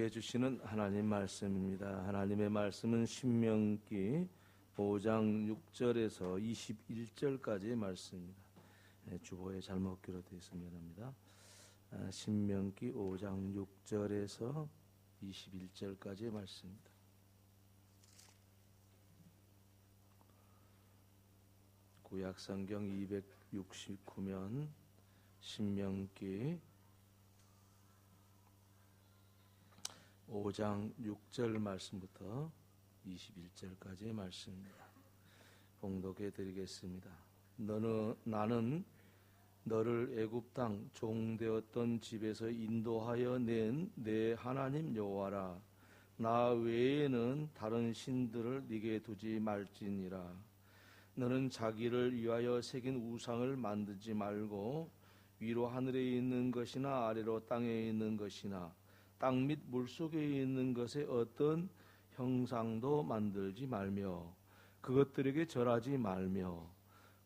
해주시는 하나님 말씀입니다. 하나님의 말씀은 신명기 5장 6절에서 21절까지의 말씀입니다. 주보에 잘못 기록되어 있으면 합니다. 신명기 5장 6절에서 21절까지의 말씀입니다. 구약성경 269면 신명기 5장 6절 말씀부터 21절까지의 말씀입니다. 봉독해 드리겠습니다. 나는 너를 애굽 땅 종되었던 집에서 인도하여 낸 내 하나님 여호와라. 나 외에는 다른 신들을 네게 두지 말지니라. 너는 자기를 위하여 새긴 우상을 만들지 말고 위로 하늘에 있는 것이나 아래로 땅에 있는 것이나 땅 및 물속에 있는 것에 어떤 형상도 만들지 말며 그것들에게 절하지 말며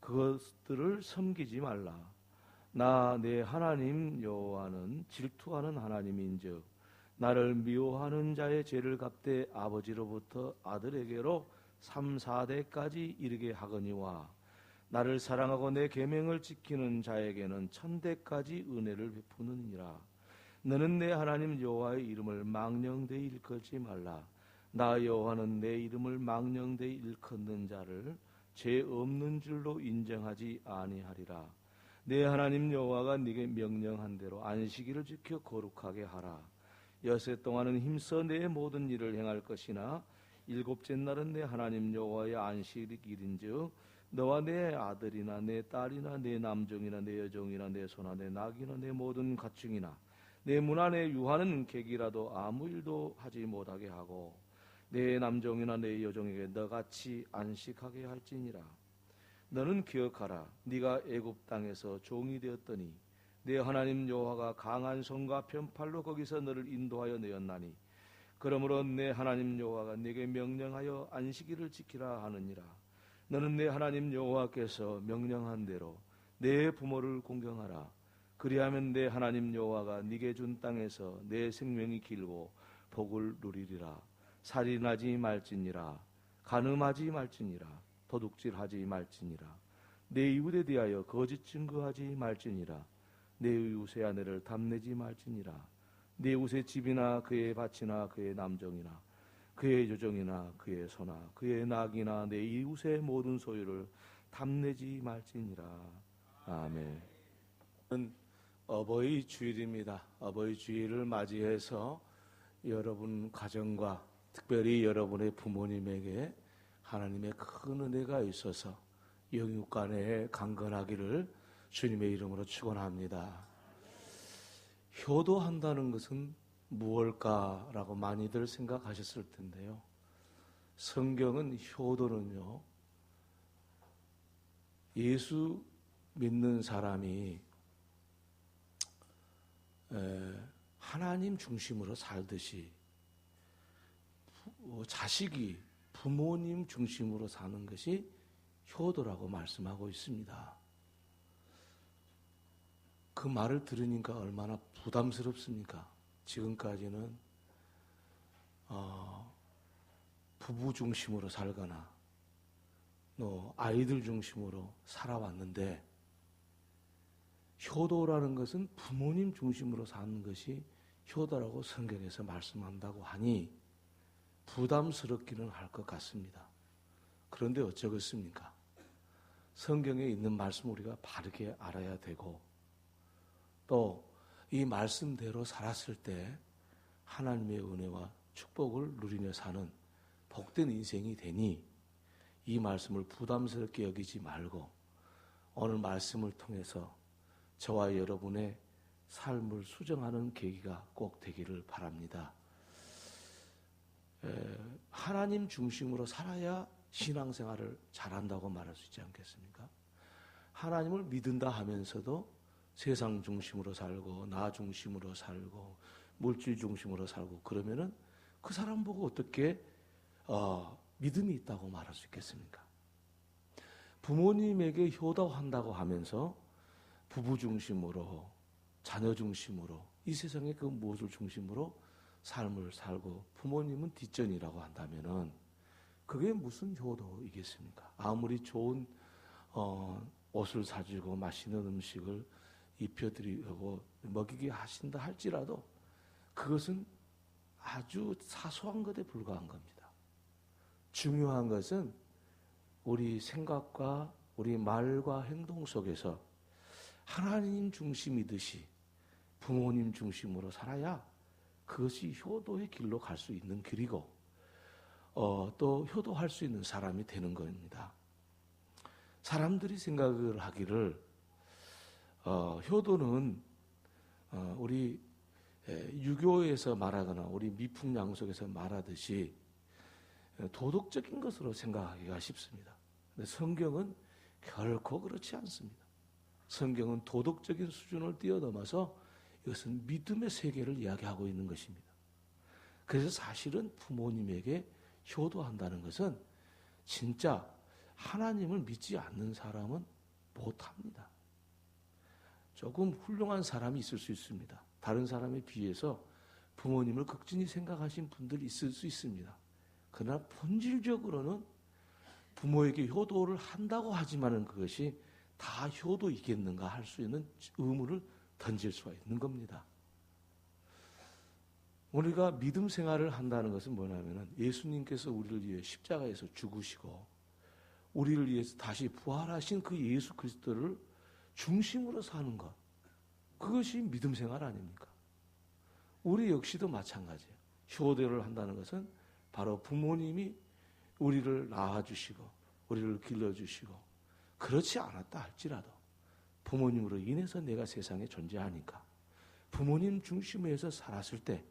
그것들을 섬기지 말라. 나 내 하나님 여호와는 질투하는 하나님인즉 나를 미워하는 자의 죄를 갚되 아버지로부터 아들에게로 3, 4대까지 이르게 하거니와 나를 사랑하고 내 계명을 지키는 자에게는 1000대까지 은혜를 베푸느니라. 너는 내 하나님 여호와의 이름을 망령되이 일컫지 말라. 나 여호와는 내 이름을 망령되이 일컫는 자를 죄 없는 줄로 인정하지 아니하리라. 내 하나님 여호와가 네게 명령한 대로 안식일을 지켜 거룩하게 하라. 여섯 동안은 힘써 내 모든 일을 행할 것이나 일곱째 날은 내 하나님 여호와의 안식일인즉 너와 내 아들이나 내 딸이나 내 남종이나 내 여종이나 내 소나 내 낙이나 내 모든 가축이나 내 문 안에 유하는 객이라도 아무 일도 하지 못하게 하고 내 남종이나 내 여종에게 너같이 안식하게 할지니라. 너는 기억하라. 네가 애굽 땅에서 종이 되었더니 내 하나님 여호와가 강한 손과 편팔로 거기서 너를 인도하여 내었나니 그러므로 내 하나님 여호와가 네게 명령하여 안식일을 지키라 하느니라. 너는 내 하나님 여호와께서 명령한 대로 내 부모를 공경하라. 그리하면 내 하나님 여호와가 네게 준 땅에서 내 생명이 길고 복을 누리리라. 살인하지 말지니라. 간음하지 말지니라. 도둑질하지 말지니라. 내 이웃에 대하여 거짓 증거하지 말지니라. 내 이웃의 아내를 탐내지 말지니라. 내 이웃의 집이나 그의 밭이나 그의 남종이나 그의 여종이나 그의 소나 그의 낙이나 내 이웃의 모든 소유를 탐내지 말지니라. 아멘. 어버이 주일입니다. 어버이 주일을 맞이해서 여러분 가정과 특별히 여러분의 부모님에게 하나님의 큰 은혜가 있어서 영육간에 강건하기를 주님의 이름으로 축원합니다. 효도한다는 것은 무엇일까라고 많이들 생각하셨을 텐데요. 성경은 효도는요, 예수 믿는 사람이 하나님 중심으로 살듯이 자식이 부모님 중심으로 사는 것이 효도라고 말씀하고 있습니다. 그 말을 들으니까 얼마나 부담스럽습니까? 지금까지는 부부 중심으로 살거나 또 아이들 중심으로 살아왔는데 효도라는 것은 부모님 중심으로 사는 것이 효도라고 성경에서 말씀한다고 하니 부담스럽기는 할 것 같습니다. 그런데 어쩌겠습니까? 성경에 있는 말씀 우리가 바르게 알아야 되고 또 이 말씀대로 살았을 때 하나님의 은혜와 축복을 누리며 사는 복된 인생이 되니 이 말씀을 부담스럽게 여기지 말고 오늘 말씀을 통해서 저와 여러분의 삶을 수정하는 계기가 꼭 되기를 바랍니다. 하나님 중심으로 살아야 신앙생활을 잘한다고 말할 수 있지 않겠습니까? 하나님을 믿는다 하면서도 세상 중심으로 살고 나 중심으로 살고 물질 중심으로 살고 그러면은 그 사람 보고 어떻게 믿음이 있다고 말할 수 있겠습니까? 부모님에게 효도한다고 하면서 부부 중심으로 자녀 중심으로 이 세상의 그 무엇을 중심으로 삶을 살고 부모님은 뒷전이라고 한다면은 그게 무슨 효도이겠습니까? 아무리 좋은 옷을 사주고 맛있는 음식을 입혀드리고 먹이게 하신다 할지라도 그것은 아주 사소한 것에 불과한 겁니다. 중요한 것은 우리 생각과 우리 말과 행동 속에서 하나님 중심이듯이 부모님 중심으로 살아야 그것이 효도의 길로 갈 수 있는 길이고 또 효도할 수 있는 사람이 되는 겁니다. 사람들이 생각을 하기를 효도는 우리 유교에서 말하거나 우리 미풍양속에서 말하듯이 도덕적인 것으로 생각하기가 쉽습니다. 근데 성경은 결코 그렇지 않습니다. 성경은 도덕적인 수준을 뛰어넘어서 이것은 믿음의 세계를 이야기하고 있는 것입니다. 그래서 사실은 부모님에게 효도한다는 것은 진짜 하나님을 믿지 않는 사람은 못합니다. 조금 훌륭한 사람이 있을 수 있습니다. 다른 사람에 비해서 부모님을 극진히 생각하신 분들이 있을 수 있습니다. 그러나 본질적으로는 부모에게 효도를 한다고 하지만은 그것이 다 효도이겠는가 할 수 있는 의문을 던질 수가 있는 겁니다. 우리가 믿음 생활을 한다는 것은 뭐냐면은 예수님께서 우리를 위해 십자가에서 죽으시고 우리를 위해서 다시 부활하신 그 예수 그리스도를 중심으로 사는 것, 그것이 믿음 생활 아닙니까? 우리 역시도 마찬가지예요. 효도를 한다는 것은 바로 부모님이 우리를 낳아주시고 우리를 길러주시고 그렇지 않았다 할지라도 부모님으로 인해서 내가 세상에 존재하니까 부모님 중심에서 살았을 때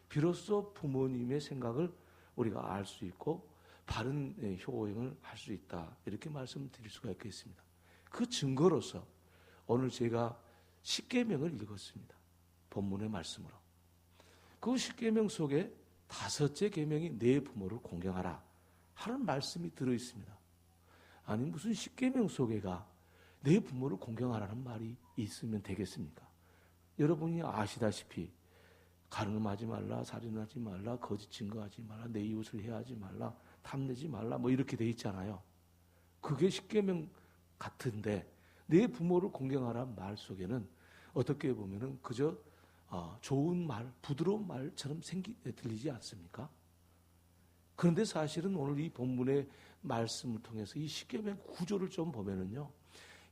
비로소 부모님의 생각을 우리가 알 수 있고 바른 효행을 할 수 있다, 이렇게 말씀드릴 수가 있겠습니다. 그 증거로서 오늘 제가 십계명을 읽었습니다. 본문의 말씀으로. 그 십계명 속에 5째 계명이 내 부모를 공경하라 하는 말씀이 들어있습니다. 아니 무슨 십계명 속에가 내 부모를 공경하라는 말이 있으면 되겠습니까? 여러분이 아시다시피 가늠하지 말라, 살인하지 말라, 거짓 증거하지 말라, 내 이웃을 해하지 말라, 탐내지 말라, 뭐 이렇게 돼 있잖아요. 그게 십계명 같은데 내 부모를 공경하라는 말 속에는 어떻게 보면은 그저 좋은 말, 부드러운 말처럼 들리지 않습니까? 그런데 사실은 오늘 이 본문의 말씀을 통해서 이 십계명 구조를 좀 보면은요,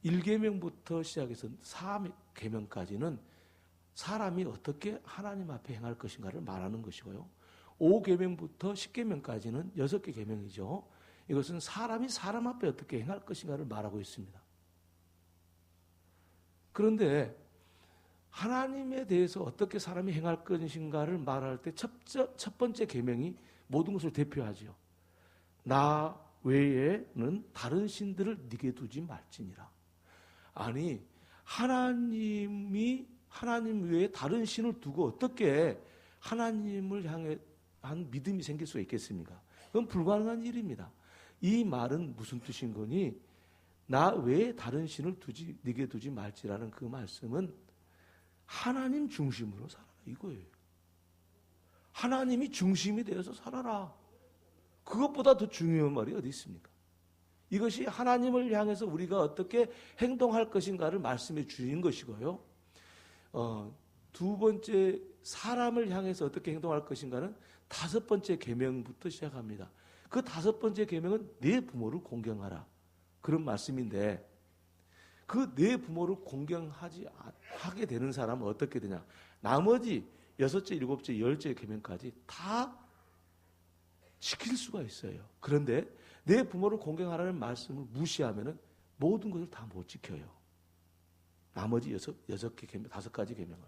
1계명부터 시작해서 4계명까지는 사람이 어떻게 하나님 앞에 행할 것인가를 말하는 것이고요, 5계명부터 10계명까지는 6개 계명이죠. 이것은 사람이 사람 앞에 어떻게 행할 것인가를 말하고 있습니다. 그런데 하나님에 대해서 어떻게 사람이 행할 것인가를 말할 때 첫 번째 계명이 모든 것을 대표하지요. 나 외에는 다른 신들을 네게 두지 말지니라. 아니 하나님 외에 다른 신을 두고 어떻게 하나님을 향해 한 믿음이 생길 수 있겠습니까? 그건 불가능한 일입니다. 이 말은 무슨 뜻인 거니? 나 외에 다른 신을 네게 두지 말지라는 그 말씀은 하나님 중심으로 살아라 이거예요. 하나님이 중심이 되어서 살아라. 그것보다 더 중요한 말이 어디 있습니까? 이것이 하나님을 향해서 우리가 어떻게 행동할 것인가를 말씀해 주신 것이고요. 두 번째, 사람을 향해서 어떻게 행동할 것인가는 5번째 계명부터 시작합니다. 그 5번째 계명은 내 부모를 공경하라, 그런 말씀인데, 그 내 부모를 공경하게 되는 사람은 어떻게 되냐? 나머지 6째, 7째, 10째 계명까지 다 지킬 수가 있어요. 그런데 내 부모를 공경하라는 말씀을 무시하면은 모든 것을 다 못 지켜요. 나머지 6개 계명, 5가지 계명을.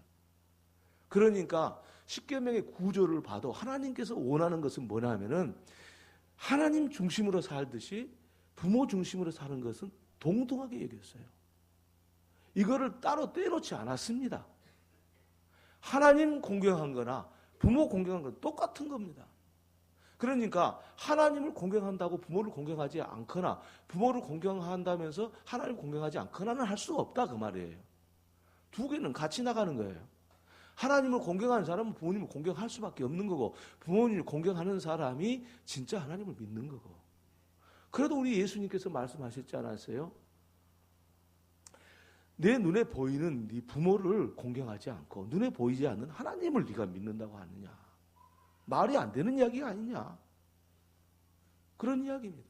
그러니까 십계명의 구조를 봐도 하나님께서 원하는 것은 뭐냐 하면은 하나님 중심으로 살듯이 부모 중심으로 사는 것은 동등하게 여겼어요. 이거를 따로 떼놓지 않았습니다. 하나님 공경한 거나 부모 공경한 건 똑같은 겁니다. 그러니까 하나님을 공경한다고 부모를 공경하지 않거나 부모를 공경한다면서 하나님을 공경하지 않거나는 할 수가 없다 그 말이에요. 두 개는 같이 나가는 거예요. 하나님을 공경하는 사람은 부모님을 공경할 수밖에 없는 거고, 부모님을 공경하는 사람이 진짜 하나님을 믿는 거고. 그래도 우리 예수님께서 말씀하셨지 않았어요? 내 눈에 보이는 네 부모를 공경하지 않고 눈에 보이지 않는 하나님을 네가 믿는다고 하느냐. 말이 안 되는 이야기가 아니냐. 그런 이야기입니다.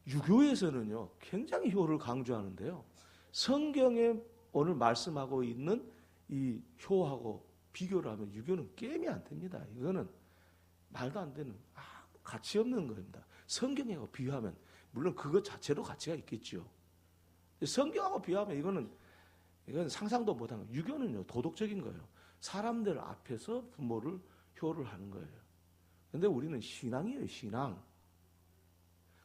유교에서는요, 굉장히 효를 강조하는데요. 성경에 오늘 말씀하고 있는 이 효하고 비교를 하면 유교는 게임이 안 됩니다. 이거는 말도 안 되는, 가치 없는 겁니다. 성경하고 비교하면, 물론 그것 자체로 가치가 있겠죠. 성경하고 비교하면 이건 상상도 못한 거예요. 유교는요, 도덕적인 거예요. 사람들 앞에서 부모를 효를 하는 거예요. 그런데 우리는 신앙이에요, 신앙.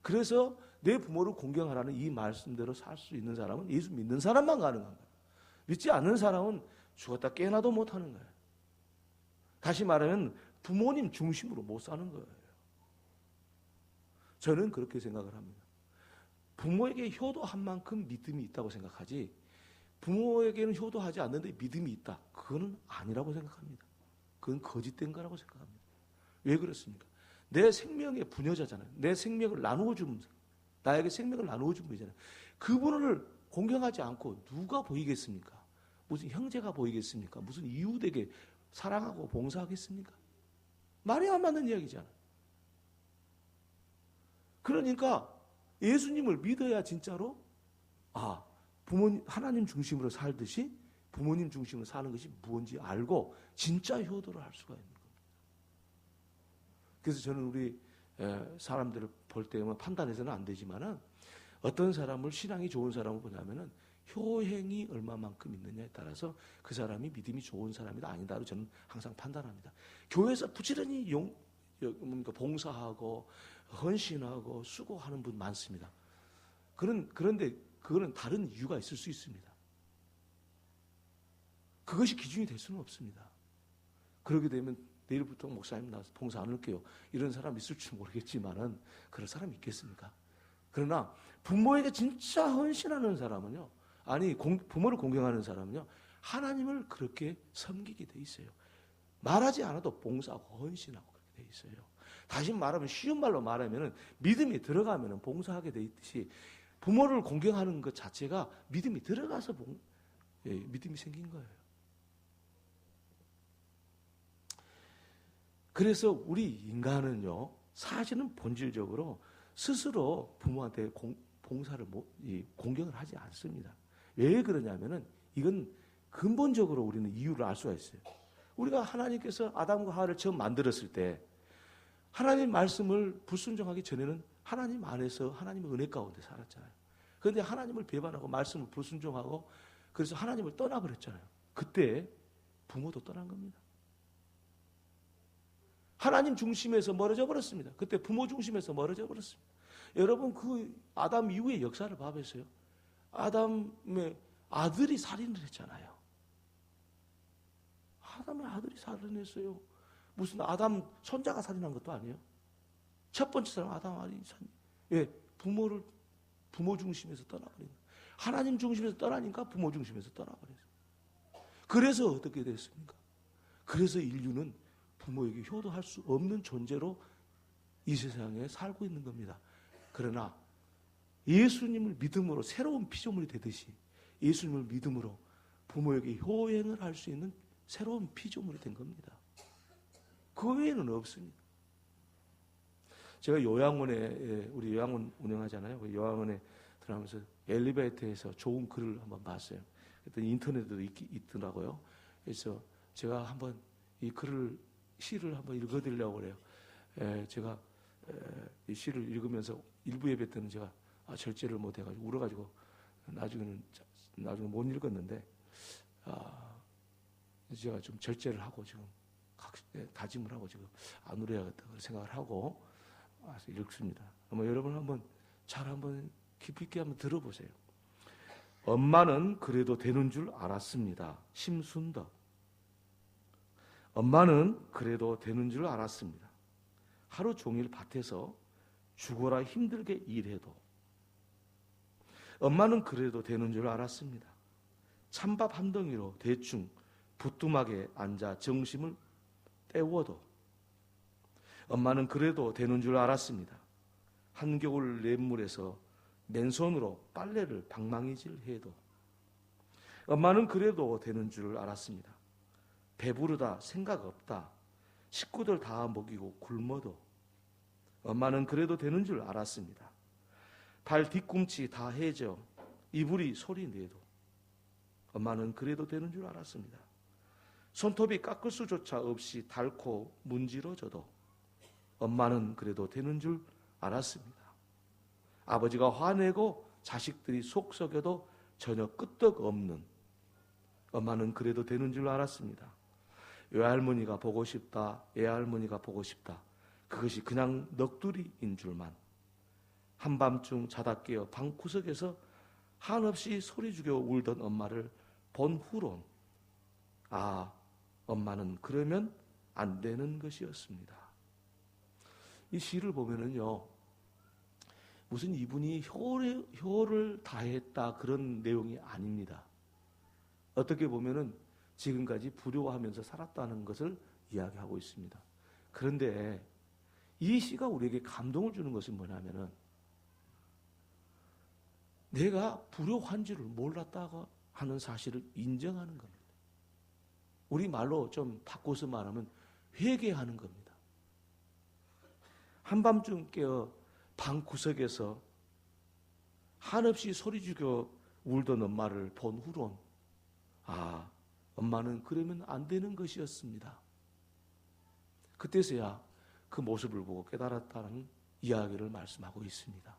그래서 내 부모를 공경하라는 이 말씀대로 살 수 있는 사람은 예수 믿는 사람만 가능한 거예요. 믿지 않는 사람은 죽었다 깨어나도 못하는 거예요. 다시 말하면 부모님 중심으로 못 사는 거예요. 저는 그렇게 생각을 합니다. 부모에게 효도한 만큼 믿음이 있다고 생각하지, 부모에게는 효도하지 않는데 믿음이 있다, 그거는 아니라고 생각합니다. 그건 거짓된 거라고 생각합니다. 왜 그렇습니까? 내 생명의 부녀자잖아요. 내 생명을 나누어 준, 나에게 생명을 나누어 준 분이잖아요. 그분을 공경하지 않고 누가 보이겠습니까? 무슨 형제가 보이겠습니까? 무슨 이웃에게 사랑하고 봉사하겠습니까? 말이 안 맞는 이야기잖아요. 그러니까 예수님을 믿어야 진짜로 부모님, 하나님 중심으로 살듯이 부모님 중심으로 사는 것이 무엇인지 알고 진짜 효도를 할 수가 있는 겁니다. 그래서 저는 우리 사람들을 볼 때 판단해서는 안 되지만은, 어떤 사람을, 신앙이 좋은 사람을 보냐면은 효행이 얼마만큼 있느냐에 따라서 그 사람이 믿음이 좋은 사람이다 아니다로 저는 항상 판단합니다. 교회에서 부지런히 봉사하고 헌신하고 수고하는 분 많습니다. 그런데 그거는 다른 이유가 있을 수 있습니다. 그것이 기준이 될 수는 없습니다. 그렇게 되면 내일부터 목사님 나와서 봉사 안 할게요, 이런 사람 있을 줄 모르겠지만은 그런 사람이 있겠습니까? 그러나 부모에게 진짜 헌신하는 사람은요, 부모를 공경하는 사람은요, 하나님을 그렇게 섬기게 돼 있어요. 말하지 않아도 봉사하고 헌신하고 그렇게 돼 있어요. 다시 말하면, 쉬운 말로 말하면은 믿음이 들어가면은 봉사하게 돼 있듯이, 부모를 공경하는 것 자체가 믿음이 들어가서 믿음이 생긴 거예요. 그래서 우리 인간은요, 사실은 본질적으로 스스로 부모한테 봉사를 공경을 하지 않습니다. 왜 그러냐면은, 이건 근본적으로 우리는 이유를 알 수가 있어요. 우리가 하나님께서 아담과 하와를 처음 만들었을 때 하나님 말씀을 불순종하기 전에는 하나님 안에서 하나님의 은혜 가운데 살았잖아요. 그런데 하나님을 배반하고 말씀을 불순종하고 그래서 하나님을 떠나버렸잖아요. 그때 부모도 떠난 겁니다. 하나님 중심에서 멀어져 버렸습니다. 그때 부모 중심에서 멀어져 버렸습니다. 여러분, 그 아담 이후의 역사를 봐보세요. 아담의 아들이 살인을 했잖아요. 아담의 아들이 살인했어요. 무슨 아담 손자가 살인한 것도 아니에요. 첫 번째 사람 아담 아들이 부모 중심에서 떠나버린 거예요. 하나님 중심에서 떠나니까 부모 중심에서 떠나버렸어요. 그래서 어떻게 됐습니까? 그래서 인류는 부모에게 효도할 수 없는 존재로 이 세상에 살고 있는 겁니다. 그러나 예수님을 믿음으로 새로운 피조물이 되듯이 예수님을 믿음으로 부모에게 효행을 할 수 있는 새로운 피조물이 된 겁니다. 그 외에는 없습니다. 제가 요양원에, 우리 요양원 운영하잖아요. 그 요양원에 들어가면서 엘리베이터에서 좋은 글을 한번 봤어요. 그랬더니 인터넷에도 있더라고요. 그래서 제가 한번 이 시를 한번 읽어드리려고 그래요. 제가 이 시를 읽으면서 일부 예배 때는 제가 절제를 못해가지고 울어가지고 나중에 못 읽었는데, 제가 좀 절제를 하고 지금 다짐을 하고 지금 안 울어야겠다 생각을 하고 와서 읽습니다. 아마 여러분 한번 깊이 있게 한번 들어보세요. 엄마는 그래도 되는 줄 알았습니다. 심순덕. 엄마는 그래도 되는 줄 알았습니다. 하루 종일 밭에서 죽어라 힘들게 일해도. 엄마는 그래도 되는 줄 알았습니다. 찬밥 한 덩이로 대충 부뚜막에 앉아 정심을 때워도 엄마는 그래도 되는 줄 알았습니다. 한겨울 냇물에서 맨손으로 빨래를 방망이질 해도 엄마는 그래도 되는 줄 알았습니다. 배부르다, 생각 없다, 식구들 다 먹이고 굶어도 엄마는 그래도 되는 줄 알았습니다. 발 뒤꿈치 다 해져 이불이 소리 내도 엄마는 그래도 되는 줄 알았습니다. 손톱이 깎을 수조차 없이 닳고 문지러져도 엄마는 그래도 되는 줄 알았습니다. 아버지가 화내고 자식들이 속 썩여도 전혀 끄떡없는 엄마는 그래도 되는 줄 알았습니다. 외할머니가 보고 싶다, 애할머니가 보고 싶다, 그것이 그냥 넋두리인 줄만. 한밤중 자다 깨어 방구석에서 한없이 소리 죽여 울던 엄마를 본 후론 엄마는 그러면 안 되는 것이었습니다. 이 시를 보면은요, 무슨 이분이 효를 다했다 그런 내용이 아닙니다. 어떻게 보면은 지금까지 불효하면서 살았다는 것을 이야기하고 있습니다. 그런데 이 시가 우리에게 감동을 주는 것은 뭐냐면은 내가 불효한 줄을 몰랐다고 하는 사실을 인정하는 겁니다. 우리 말로 좀 바꿔서 말하면 회개하는 겁니다. 한밤중 깨어 방구석에서 한없이 소리 죽여 울던 엄마를 본 후론 엄마는 그러면 안 되는 것이었습니다. 그때서야 그 모습을 보고 깨달았다는 이야기를 말씀하고 있습니다.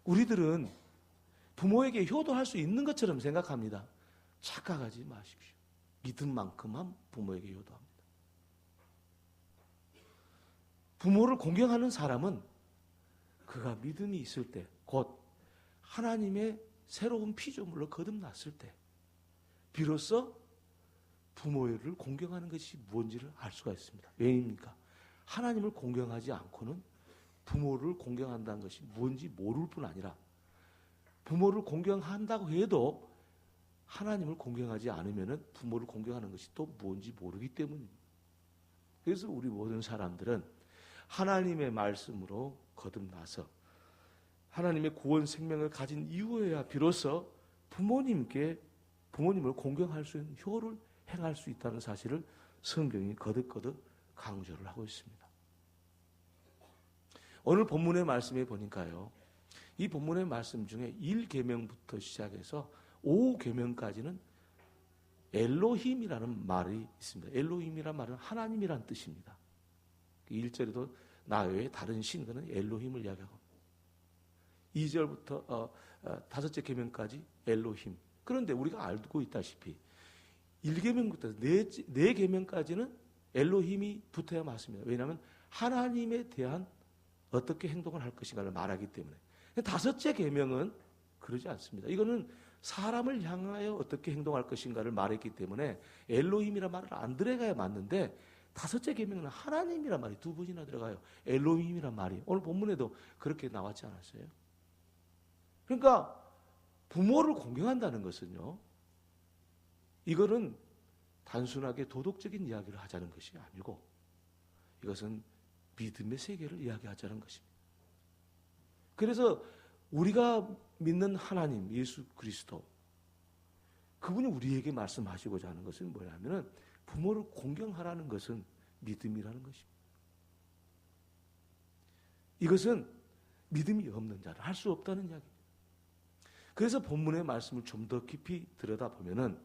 우리들은 부모에게 효도할 수 있는 것처럼 생각합니다. 착각하지 마십시오. 믿은 만큼만 부모에게 효도합니다. 부모를 공경하는 사람은 그가 믿음이 있을 때, 곧 하나님의 새로운 피조물로 거듭났을 때 비로소 부모를 공경하는 것이 무엇인지를 알 수가 있습니다. 왜입니까? 하나님을 공경하지 않고는 부모를 공경한다는 것이 뭔지 모를 뿐 아니라 부모를 공경한다고 해도 하나님을 공경하지 않으면 부모를 공경하는 것이 또 뭔지 모르기 때문입니다. 그래서 우리 모든 사람들은 하나님의 말씀으로 거듭나서 하나님의 구원 생명을 가진 이후에야 비로소 부모님을 공경할 수 있는 효를 행할 수 있다는 사실을 성경이 거듭거듭 강조를 하고 있습니다. 오늘 본문의 말씀에 보니까요, 이 본문의 말씀 중에 1계명부터 시작해서 5계명까지는 엘로힘이라는 말이 있습니다. 엘로힘이라는 말은 하나님이란 뜻입니다. 1절에도 나 외에 다른 신, 그는 엘로힘을 이야기하고 2절부터 5째 계명까지 엘로힘. 그런데 우리가 알고 있다시피 1계명부터 4계명까지는 엘로힘이 붙어야 맞습니다. 왜냐하면 하나님에 대한 어떻게 행동을 할 것인가를 말하기 때문에. 5째 계명은 그러지 않습니다. 이거는 사람을 향하여 어떻게 행동할 것인가를 말했기 때문에 엘로힘이라는 말을 안 들어가야 맞는데 5째 계명은 하나님이란 말이 2번이나 들어가요. 엘로힘이란 말이 오늘 본문에도 그렇게 나왔지 않았어요? 그러니까 부모를 공경한다는 것은요, 이거는 단순하게 도덕적인 이야기를 하자는 것이 아니고 이것은 믿음의 세계를 이야기하자는 것입니다. 그래서 우리가 믿는 하나님 예수 그리스도, 그분이 우리에게 말씀하시고자 하는 것은 뭐냐면 부모를 공경하라는 것은 믿음이라는 것입니다. 이것은 믿음이 없는 자는 할 수 없다는 이야기입니다. 그래서 본문의 말씀을 좀 더 깊이 들여다보면은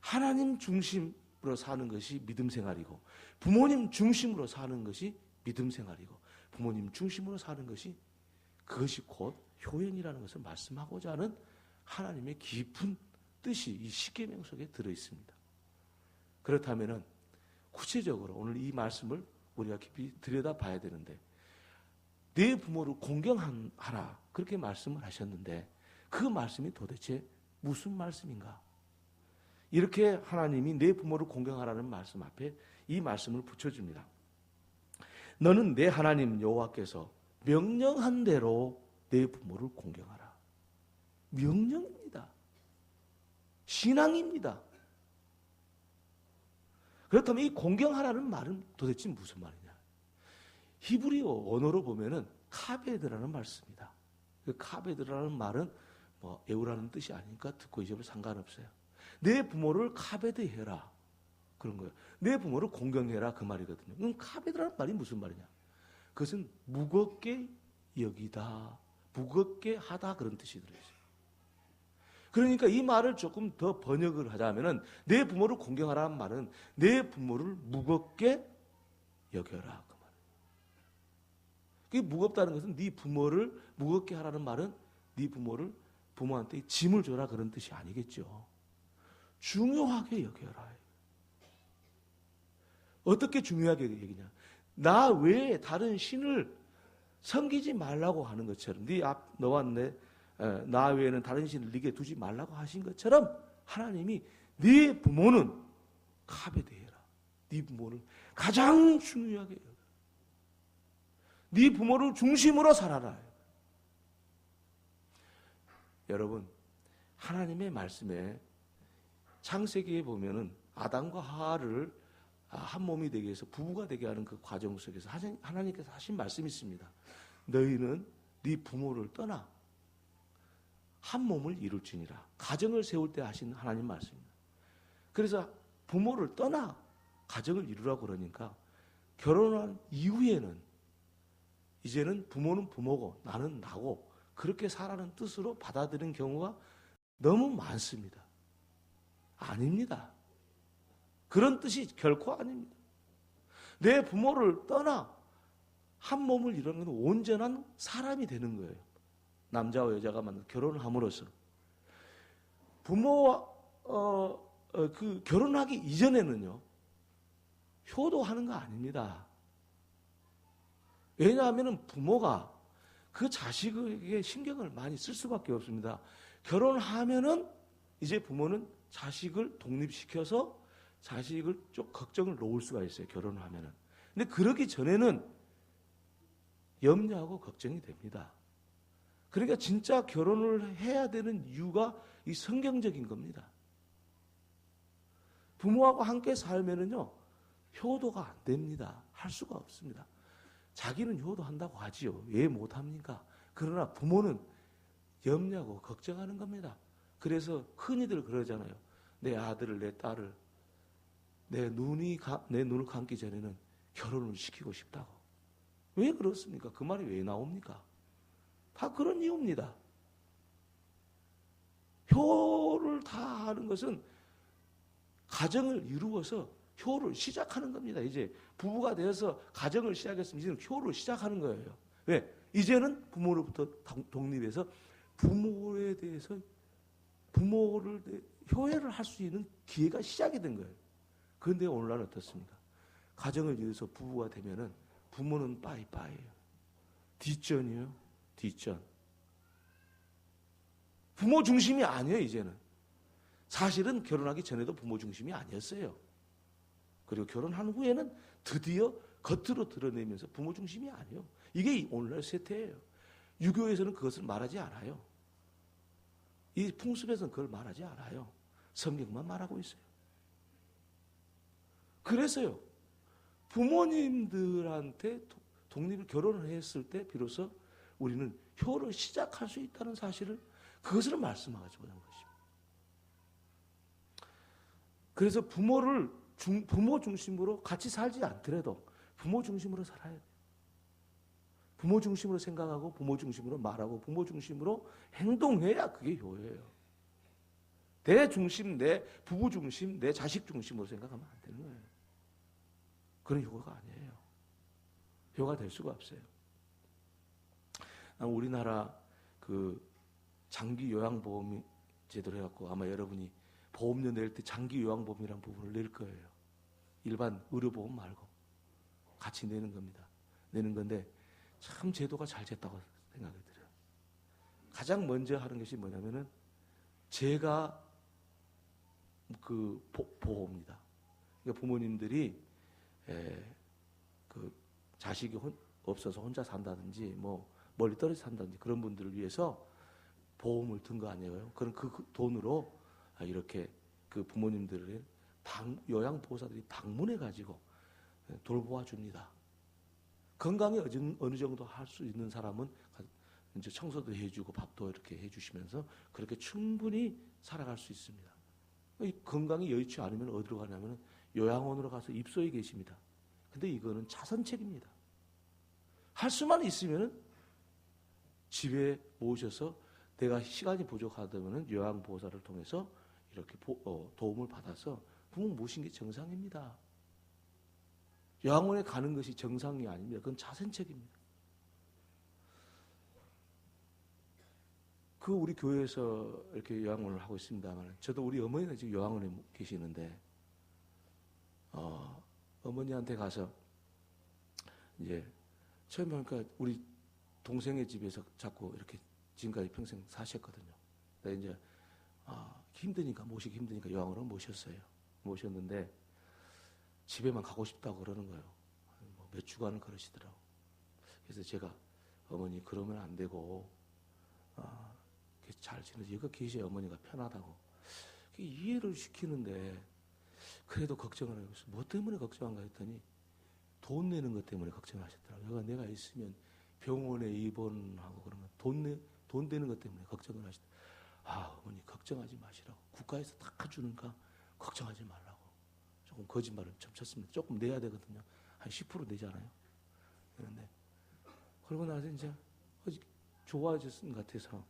하나님 중심으로 사는 것이 믿음 생활이고 부모님 중심으로 사는 것이 믿음 생활이고 부모님 중심으로 사는 것이 그것이 곧 효행이라는 것을 말씀하고자 하는 하나님의 깊은 뜻이 이 십계명 속에 들어 있습니다. 그렇다면은 구체적으로 오늘 이 말씀을 우리가 깊이 들여다봐야 되는데, 내 부모를 공경하라 그렇게 말씀을 하셨는데 그 말씀이 도대체 무슨 말씀인가? 이렇게 하나님이 내 부모를 공경하라는 말씀 앞에 이 말씀을 붙여줍니다. 너는 내 하나님 여호와께서 명령한 대로 내 부모를 공경하라. 명령입니다. 신앙입니다. 그렇다면 이 공경하라는 말은 도대체 무슨 말이냐? 히브리어 언어로 보면은 카베드라는 말 씁니다. 그 카베드라는 말은 뭐 애우라는 뜻이 아니니까 듣고 잊어도 상관없어요. 내 부모를 카베드해라 그런 거예요. 내 부모를 공경해라 그 말이거든요. 그럼 카베드라는 말이 무슨 말이냐? 그것은 무겁게 여기다, 무겁게 하다 그런 뜻이 들어있어요. 그러니까 이 말을 조금 더 번역을 하자면은 내 부모를 공경하라는 말은 내 부모를 무겁게 여겨라 그 말이에요. 그게 무겁다는 것은 네 부모를 무겁게 하라는 말은 네 부모를 부모한테 짐을 줘라 그런 뜻이 아니겠죠. 중요하게 여겨라. 어떻게 중요하게 여기냐? 나 외에 다른 신을 섬기지 말라고 하는 것처럼 너와 나 외에는 다른 신을 네게 두지 말라고 하신 것처럼 하나님이 네 부모는 카베드해라. 네 부모를 가장 중요하게 여겨라. 네 부모를 중심으로 살아라. 여러분, 하나님의 말씀에 창세기에 보면은 아담과 하와를 한 몸이 되게 해서 부부가 되게 하는 그 과정 속에서 하나님께서 하신 말씀이 있습니다. 너희는 네 부모를 떠나 한 몸을 이룰지니라. 가정을 세울 때 하신 하나님 말씀입니다. 그래서 부모를 떠나 가정을 이루라고 그러니까 결혼한 이후에는 이제는 부모는 부모고 나는 나고 그렇게 살아는 뜻으로 받아들이는 경우가 너무 많습니다. 아닙니다. 그런 뜻이 결코 아닙니다. 내 부모를 떠나 한 몸을 이루는 건 온전한 사람이 되는 거예요. 남자와 여자가 만나 결혼을 함으로써 부모와 그 결혼하기 이전에는요 효도하는 거 아닙니다. 왜냐하면 부모가 그 자식에게 신경을 많이 쓸 수밖에 없습니다. 결혼하면은 이제 부모는 자식을 독립시켜서 자식을 좀 걱정을 놓을 수가 있어요. 결혼하면은. 근데 그러기 전에는 염려하고 걱정이 됩니다. 그러니까 진짜 결혼을 해야 되는 이유가 이 성경적인 겁니다. 부모하고 함께 살면은요 효도가 안 됩니다. 할 수가 없습니다. 자기는 효도한다고 하지요. 왜 못합니까? 그러나 부모는 염려하고 걱정하는 겁니다. 그래서 흔히들 그러잖아요. 내 아들을 내 딸을 내 눈을 감기 전에는 결혼을 시키고 싶다고. 왜 그렇습니까? 그 말이 왜 나옵니까? 다 그런 이유입니다. 효를 다 하는 것은 가정을 이루어서 효를 시작하는 겁니다. 이제 부부가 되어서 가정을 시작했으면 이제는 효를 시작하는 거예요. 왜? 이제는 부모로부터 독립해서 부모에 대해서 부모를 효혜를 할 수 있는 기회가 시작이 된 거예요. 그런데 오늘날 어떻습니까? 가정을 이루어서 부부가 되면은 부모는 빠이빠이예요. 뒷전이에요. 뒷전. 부모 중심이 아니에요. 이제는. 사실은 결혼하기 전에도 부모 중심이 아니었어요. 그리고 결혼한 후에는 드디어 겉으로 드러내면서 부모 중심이 아니에요. 이게 오늘날 세태예요. 유교에서는 그것을 말하지 않아요. 이 풍습에서는 그걸 말하지 않아요. 성경만 말하고 있어요. 그래서요. 부모님들한테 독립을 결혼을 했을 때 비로소 우리는 효를 시작할 수 있다는 사실을 그것을 말씀하고 있는 것입니다. 그래서 부모 중심으로 같이 살지 않더라도 부모 중심으로 살아야 돼요. 부모 중심으로 생각하고 부모 중심으로 말하고 부모 중심으로 행동해야 그게 효예요. 내 중심, 내 부부 중심, 내 자식 중심으로 생각하면 안 되는 거예요. 그런 효가 아니에요. 효가 될 수가 없어요. 우리나라 그 장기 요양보험 제도를 해갖고 아마 여러분이 보험료 낼 때 장기 요양보험이라는 부분을 낼 거예요. 일반 의료보험 말고 같이 내는 겁니다. 내는 건데 참 제도가 잘 됐다고 생각이 들어요. 가장 먼저 하는 것이 뭐냐면은 제가 그 보호입니다. 그러니까 부모님들이 그 자식이 없어서 혼자 산다든지 뭐 멀리 떨어져 산다든지 그런 분들을 위해서 보험을 든 거 아니에요. 그럼 그 돈으로 이렇게 그 부모님들의 요양보호사들이 방문해가지고 돌보아 줍니다. 건강에 어느 정도 할 수 있는 사람은 이제 청소도 해주고 밥도 이렇게 해주시면서 그렇게 충분히 살아갈 수 있습니다. 이 건강이 여의치 않으면 어디로 가냐면 요양원으로 가서 입소해 계십니다. 근데 이거는 자선책입니다. 할 수만 있으면 집에 모셔서 내가 시간이 부족하다면 요양보호사를 통해서 이렇게 도움을 받아서 부모 모신 게 정상입니다. 요양원에 가는 것이 정상이 아닙니다. 그건 자선책입니다. 우리 교회에서 이렇게 요양원을 하고 있습니다만, 저도 우리 어머니가 지금 요양원에 계시는데, 어머니한테 가서, 이제, 처음에 보니까 우리 동생의 집에서 자꾸 이렇게 지금까지 평생 사셨거든요. 근데 이제, 힘드니까, 모시기 힘드니까 요양원을 모셨어요. 모셨는데, 집에만 가고 싶다고 그러는 거예요. 몇 주간을 그러시더라고. 그래서 제가, 어머니, 그러면 안 되고, 잘 지내지. 여기 계셔야 어머니가 편하다고. 이해를 시키는데, 그래도 걱정을 하고 있어요. 뭐 때문에 걱정한가 했더니, 돈 내는 것 때문에 걱정을 하셨더라고요. 내가 있으면 병원에 입원하고 그러면 돈 되는 것 때문에 걱정을 하시더라고요. 어머니, 걱정하지 마시라고. 국가에서 다 주니까 걱정하지 말라고. 조금 거짓말을 좀 쳤습니다. 조금 내야 되거든요. 한 10% 내잖아요. 그런데, 그러고 나서 이제, 좋아졌은 것 같아서,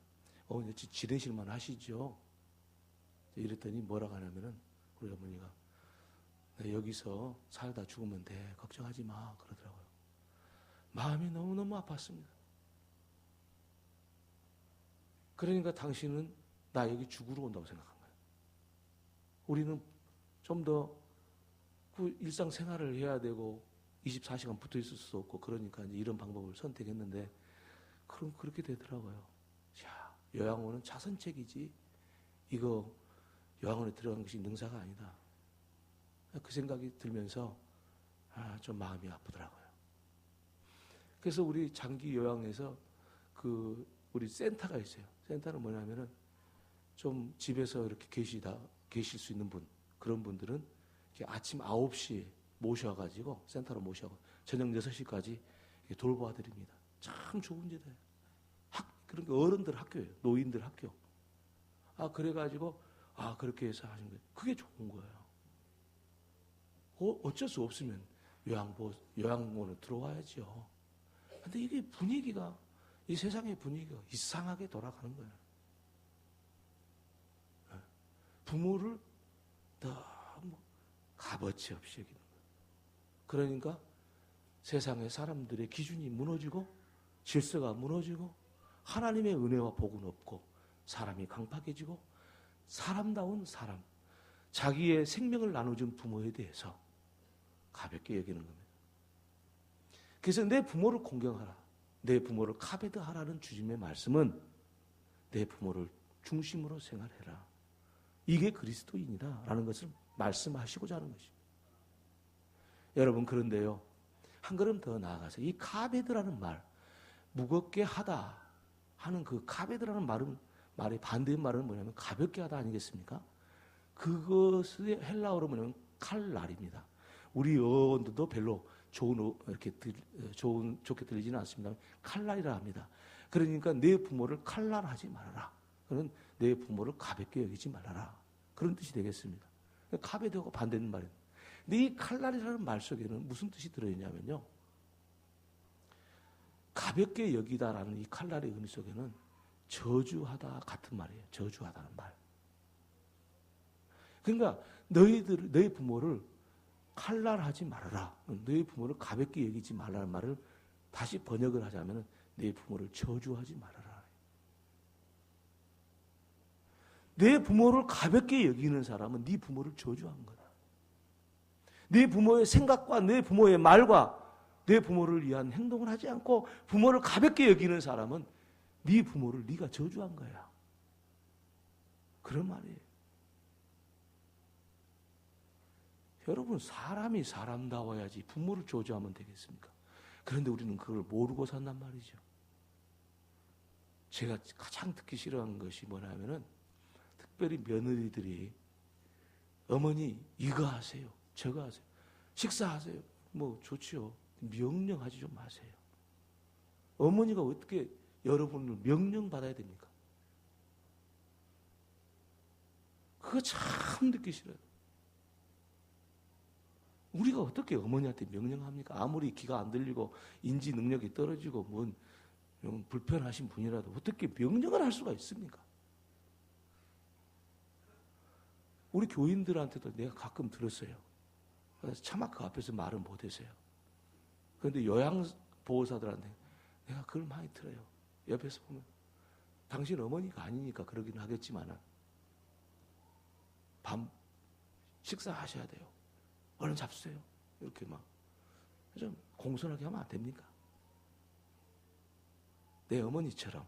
어머니 지내실만 하시죠? 이랬더니 뭐라고 하냐면은, 우리 어머니가, 여기서 살다 죽으면 돼. 걱정하지 마. 그러더라고요. 마음이 너무너무 아팠습니다. 그러니까 당신은 나 여기 죽으러 온다고 생각한 거예요. 우리는 좀 더 일상생활을 해야 되고 24시간 붙어 있을 수 없고 그러니까 이제 이런 방법을 선택했는데 그럼 그렇게 되더라고요. 야, 요양원은 자선책이지 이거 요양원에 들어간 것이 능사가 아니다. 그 생각이 들면서 좀 마음이 아프더라고요. 그래서 우리 장기 요양에서 우리 센터가 있어요. 센터는 뭐냐면은 좀 집에서 이렇게 계실 수 있는 분, 그런 분들은 아침 9시에 모셔가지고 센터로 모셔고 저녁 6시까지 돌보아드립니다. 참 좋은 제도예요. 그러니까 어른들 학교예요. 노인들 학교. 그래가지고 그렇게 해서 하신 거예요. 그게 좋은 거예요. 어쩔 수 없으면 요양원에 들어와야죠. 근데 이게 분위기가, 이 세상의 분위기가 이상하게 돌아가는 거예요. 부모를 너무 값어치 없이 여기는 거예요. 그러니까 세상의 사람들의 기준이 무너지고 질서가 무너지고 하나님의 은혜와 복은 없고 사람이 강팍해지고 사람다운 사람, 자기의 생명을 나눠준 부모에 대해서 가볍게 여기는 겁니다. 그래서 내 부모를 공경하라, 내 부모를 카베드하라는 주님의 말씀은 내 부모를 중심으로 생활해라. 이게 그리스도인이다라는 것을 말씀하시고자 하는 것입니다. 여러분, 그런데요, 한 걸음 더 나아가서 이 카베드라는 말, 무겁게 하다 하는 그 카베드라는 말의 반대의 말은 뭐냐면 가볍게 하다 아니겠습니까? 그것의 헬라어로 뭐냐면 칼날입니다. 우리 어원들도 별로 좋게 들리지는 않습니다. 칼날이라 합니다. 그러니까 내 부모를 칼날하지 말아라. 그는 내 부모를 가볍게 여기지 말아라. 그런 뜻이 되겠습니다. 카베드하고 반대는 말입니다. 근데 이 칼날이라는 말 속에는 무슨 뜻이 들어있냐면요, 가볍게 여기다라는 이 칼날의 의미 속에는 저주하다 같은 말이에요. 저주하다는 말. 그러니까 너희 부모를 칼날하지 말아라. 너희 부모를 가볍게 여기지 말라는 말을 다시 번역을 하자면 내 부모를 저주하지 말아라. 내 부모를 가볍게 여기는 사람은 네 부모를 저주한 거다. 네 부모의 생각과 내 부모의 말과 내 부모를 위한 행동을 하지 않고 부모를 가볍게 여기는 사람은 네 부모를 네가 저주한 거야. 그런 말이에요. 여러분, 사람이 사람다워야지 부모를 저주하면 되겠습니까? 그런데 우리는 그걸 모르고 산단 말이죠. 제가 가장 듣기 싫어하는 것이 뭐냐면은 특별히 며느리들이 어머니 이거 하세요, 저거 하세요, 식사하세요. 뭐 좋지요. 명령하지 좀 마세요. 어머니가 어떻게 여러분을 명령받아야 됩니까? 그거 참 듣기 싫어요. 우리가 어떻게 어머니한테 명령합니까? 아무리 귀가 안 들리고 인지 능력이 떨어지고 뭔 불편하신 분이라도 어떻게 명령을 할 수가 있습니까? 우리 교인들한테도 내가 가끔 들었어요. 그래서 차마 그 앞에서 말을 못했어요. 그런데 요양보호사들한테 내가 그걸 많이 들어요. 옆에서 보면 당신 어머니가 아니니까 그러긴 하겠지만 밤 식사하셔야 돼요. 얼른 잡수세요. 이렇게 막 좀 공손하게 하면 안 됩니까? 내 어머니처럼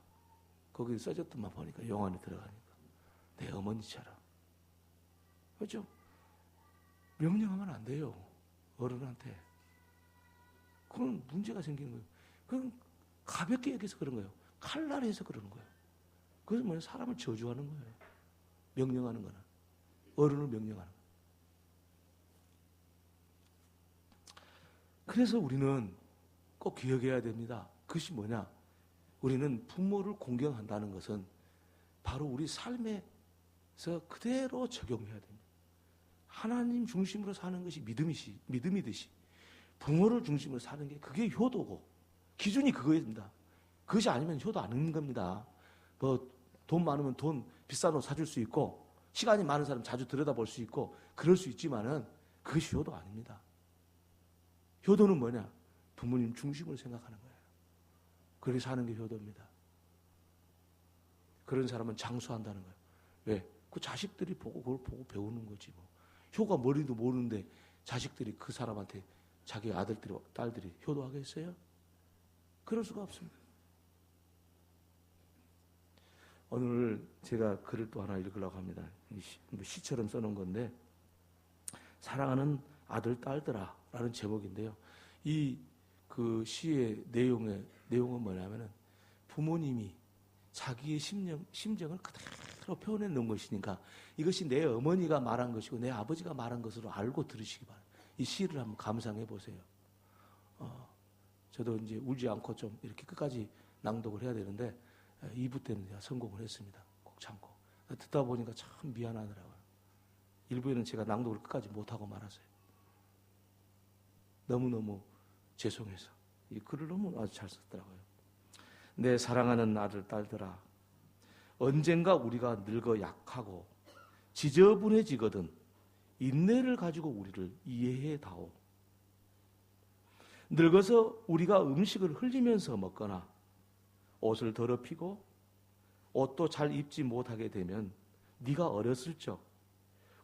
거기 써졌던 만 보니까 영안에 들어가니까 내 어머니처럼 그렇죠? 명령하면 안 돼요. 어른한테. 그런 문제가 생기는 거예요. 그건 가볍게 얘기해서 그런 거예요. 칼날해서 그러는 거예요. 그래서 뭐냐? 사람을 저주하는 거예요. 명령하는 거는. 어른을 명령하는 거예요. 그래서 우리는 꼭 기억해야 됩니다. 그것이 뭐냐? 우리는 부모를 공경한다는 것은 바로 우리 삶에서 그대로 적용해야 됩니다. 하나님 중심으로 사는 것이 믿음이듯이 부모를 중심으로 사는 게 그게 효도고 기준이 그거입니다. 그것이 아니면 효도 안 하는 겁니다. 뭐 돈 많으면 돈 비싼 옷 사줄 수 있고 시간이 많은 사람 자주 들여다볼 수 있고 그럴 수 있지만은 그것이 효도 아닙니다. 효도는 뭐냐? 부모님 중심으로 생각하는 거예요. 그렇게 사는 게 효도입니다. 그런 사람은 장수한다는 거예요. 왜? 그 자식들이 보고 그걸 보고 배우는 거지 뭐. 효가 머리도 모르는데 자식들이 그 사람한테 자기 아들들이 딸들이 효도하겠어요? 그럴 수가 없습니다. 오늘 제가 글을 또 하나 읽으려고 합니다. 시처럼 써놓은 건데 사랑하는 아들 딸들아 라는 제목인데요. 이 그 시의 내용은 뭐냐면은 부모님이 자기의 심정을 그대로 표현해 놓은 것이니까 이것이 내 어머니가 말한 것이고 내 아버지가 말한 것으로 알고 들으시기 바랍니다. 이 시를 한번 감상해 보세요. 저도 이제 울지 않고 좀 이렇게 끝까지 낭독을 해야 되는데 2부 때는 제가 성공을 했습니다. 꼭 참고. 듣다 보니까 참 미안하더라고요. 1부에는 제가 낭독을 끝까지 못하고 말았어요. 너무너무 죄송해서. 이 글을 너무 아주 잘 썼더라고요. 내 사랑하는 아들, 딸들아, 언젠가 우리가 늙어 약하고 지저분해지거든 인내를 가지고 우리를 이해해 다오. 늙어서 우리가 음식을 흘리면서 먹거나 옷을 더럽히고 옷도 잘 입지 못하게 되면 네가 어렸을 적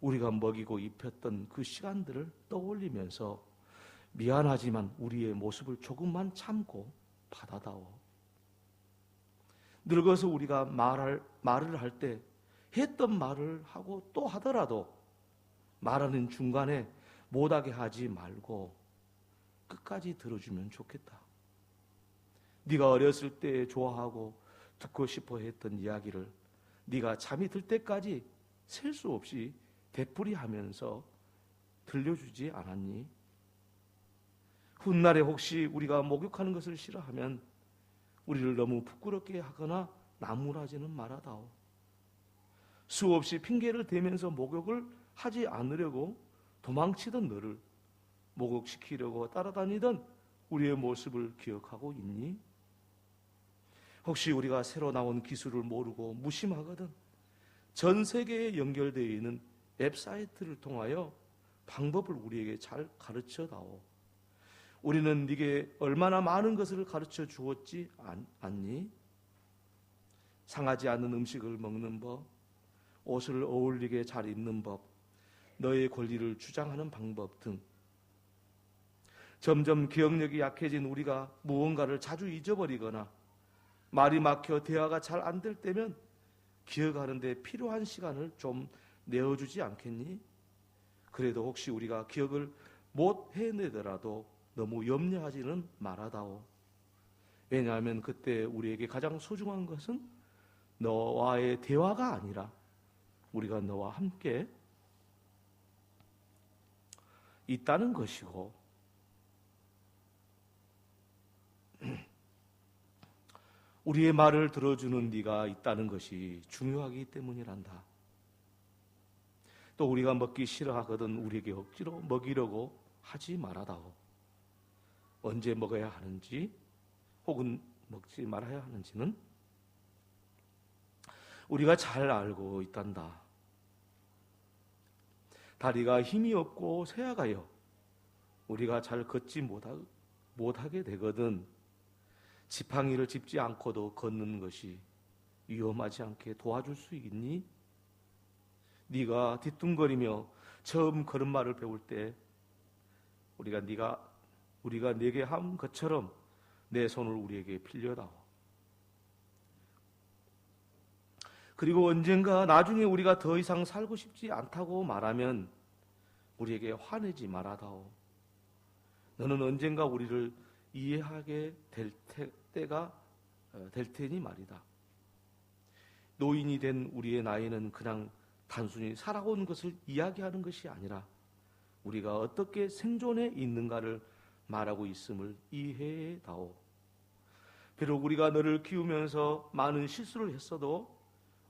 우리가 먹이고 입혔던 그 시간들을 떠올리면서 미안하지만 우리의 모습을 조금만 참고 받아다오. 늙어서 우리가 말을 할 때 했던 말을 하고 또 하더라도 말하는 중간에 못하게 하지 말고 끝까지 들어주면 좋겠다. 네가 어렸을 때 좋아하고 듣고 싶어 했던 이야기를 네가 잠이 들 때까지 셀 수 없이 되풀이하면서 들려주지 않았니? 훗날에 혹시 우리가 목욕하는 것을 싫어하면 우리를 너무 부끄럽게 하거나 나무라지는 말아다오. 수없이 핑계를 대면서 목욕을 하지 않으려고 도망치던 너를 목욕시키려고 따라다니던 우리의 모습을 기억하고 있니? 혹시 우리가 새로 나온 기술을 모르고 무심하거든 전 세계에 연결되어 있는 웹사이트를 통하여 방법을 우리에게 잘 가르쳐다오. 우리는 네게 얼마나 많은 것을 가르쳐 주었지 않니? 상하지 않는 음식을 먹는 법, 옷을 어울리게 잘 입는 법, 너의 권리를 주장하는 방법 등 점점 기억력이 약해진 우리가 무언가를 자주 잊어버리거나 말이 막혀 대화가 잘 안 될 때면 기억하는 데 필요한 시간을 좀 내어주지 않겠니? 그래도 혹시 우리가 기억을 못 해내더라도 너무 염려하지는 말아다오. 왜냐하면 그때 우리에게 가장 소중한 것은 너와의 대화가 아니라 우리가 너와 함께 있다는 것이고 우리의 말을 들어주는 네가 있다는 것이 중요하기 때문이란다. 또 우리가 먹기 싫어하거든 우리에게 억지로 먹이려고 하지 말아다오. 언제 먹어야 하는지 혹은 먹지 말아야 하는지는 우리가 잘 알고 있단다. 다리가 힘이 없고 쇠약하여 우리가 잘 걷지 못하게 되거든 지팡이를 짚지 않고도 걷는 것이 위험하지 않게 도와줄 수 있니? 네가 뒤뚱거리며 처음 걸음마를 배울 때 우리가 네게 한 것처럼 내 손을 우리에게 빌려다오. 그리고 언젠가 나중에 우리가 더 이상 살고 싶지 않다고 말하면 우리에게 화내지 말아다오. 너는 언젠가 우리를 이해하게 될 때가 될 테니 말이다. 노인이 된 우리의 나이는 그냥 단순히 살아온 것을 이야기하는 것이 아니라 우리가 어떻게 생존해 있는가를 말하고 있음을 이해해다오. 비록 우리가 너를 키우면서 많은 실수를 했어도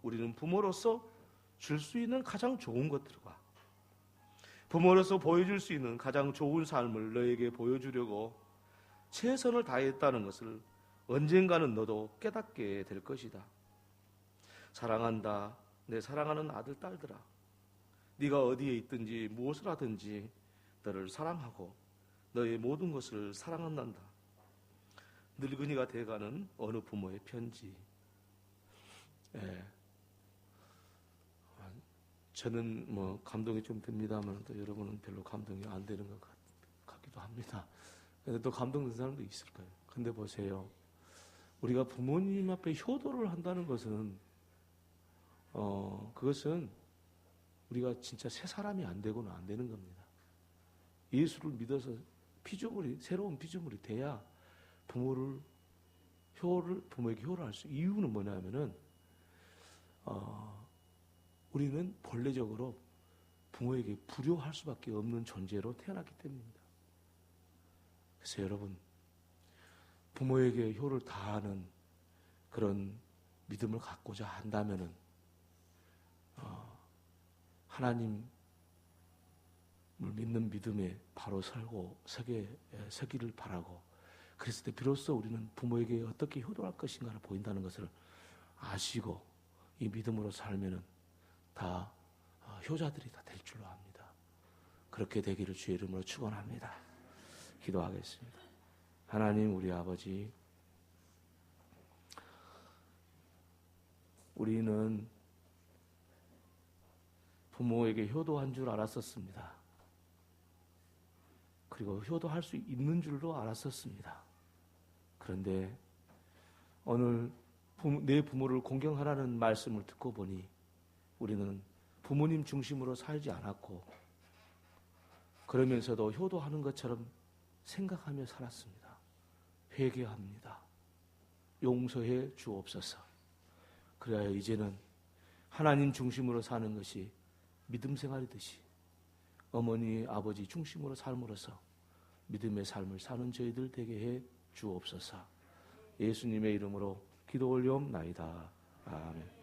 우리는 부모로서 줄 수 있는 가장 좋은 것들과 부모로서 보여줄 수 있는 가장 좋은 삶을 너에게 보여주려고 최선을 다했다는 것을 언젠가는 너도 깨닫게 될 것이다. 사랑한다, 내 사랑하는 아들, 딸들아. 네가 어디에 있든지 무엇을 하든지 너를 사랑하고 너의 모든 것을 사랑한단다. 늙은이가 돼가는 어느 부모의 편지. 저는 감동이 좀 듭니다만 또 여러분은 별로 감동이 안 되는 것 같기도 합니다. 근데 또 감동된 사람도 있을 거예요. 근데 보세요. 우리가 부모님 앞에 효도를 한다는 것은 그것은 우리가 진짜 새 사람이 안 되고는 안 되는 겁니다. 예수를 믿어서 새로운 피조물이 돼야 부모에게 효를 할 수. 이유는 뭐냐면은 우리는 본래적으로 부모에게 불효할 수밖에 없는 존재로 태어났기 때문입니다. 그래서 여러분, 부모에게 효를 다하는 그런 믿음을 갖고자 한다면은 하나님을 믿는 믿음에 바로 서기를 바라고, 그랬을 때 비로소 우리는 부모에게 어떻게 효도할 것인가를 보인다는 것을 아시고 이 믿음으로 살면은 다 효자들이 다 될 줄로 압니다. 그렇게 되기를 주의 이름으로 축원합니다. 기도하겠습니다. 하나님, 우리 아버지, 우리는 부모에게 효도한 줄 알았었습니다. 그리고 효도할 수 있는 줄로 알았었습니다. 그런데 오늘 내 부모를 공경하라는 말씀을 듣고 보니 우리는 부모님 중심으로 살지 않았고 그러면서도 효도하는 것처럼 생각하며 살았습니다. 회개합니다. 용서해 주옵소서. 그래야 이제는 하나님 중심으로 사는 것이 믿음 생활이듯이 어머니, 아버지 중심으로 삶으로써 믿음의 삶을 사는 저희들 되게 해 주옵소서. 예수님의 이름으로 기도 올리옵나이다. 아멘.